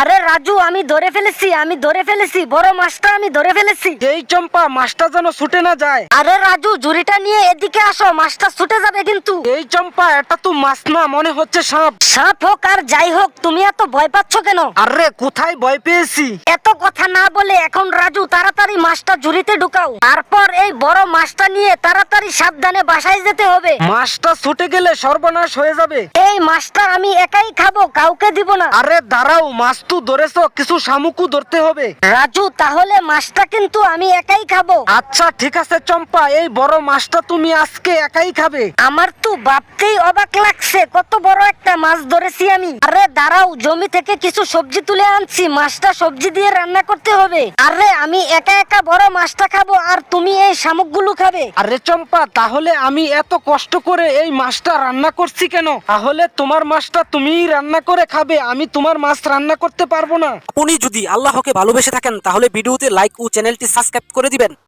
আরে রাজু, আমি ধরে ফেলেছি বড় মাছটা আমি ধরে ফেলেছি। এই চম্পা, মাছটা যেন ছুটে না যায়। আরে রাজু, ঝুড়িটা নিয়ে এদিকে আসো, মাছটা ছুটে যাবে কিন্তু। এই চম্পা, এটা তো মাছ না, মনে হচ্ছে সাপ। সাপ হোক আর যাই হোক, তুমি এত ভয় পাচ্ছ কেন? আরে কোথায় ভয় পেয়েছি? এত কথা না বলে এখন রাজু তাড়াতাড়ি মাছটা ঝুড়িতে ঢুকাও, তারপর এই বড় মাছটা নিয়ে তাড়াতাড়ি সাবধানে বাসায় যেতে হবে। মাছটা ছুটে গেলে সর্বনাশ হয়ে যাবে। এই মাছটা আমি একাই খাবো, কাউকে দিব না। আরে দাঁড়াও, মাছ তো ধরেছো, কিছু শামুকও ধরতে হবে। রাজু, তাহলে মাছটা কিন্তু আমি একাই খাবো। আচ্ছা ঠিক আছে চম্পা, এই বড় মাছটা তুমি আজকে একাই খাবে। আমার তো ভাবতেই অবাক লাগছে, কত বড় একটা মাছ ধরেছি আমি। আরে দাঁড়াও, জমি থেকে কিছু সবজি তুলে আনছি, মাছটা সবজি দিয়ে রান্না করতে হবে। আরে আমি একা একা বড় মাছটা খাবো আর তুমি এই শামুকগুলো খাবে। আরে চম্পা, তাহলে আমি এত কষ্ট করে এই মাছটা রান্না করছি কেন? তাহলে তোমার মাছটা তুমিই রান্না করে খাবে, আমি তোমার মাছ রান্না করতে পারবো না। আপনি যদি আল্লাহকে ভালোবেসে থাকেন তাহলে ভিডিওতে লাইক ও চ্যানেলটি সাবস্ক্রাইব করে দিবেন।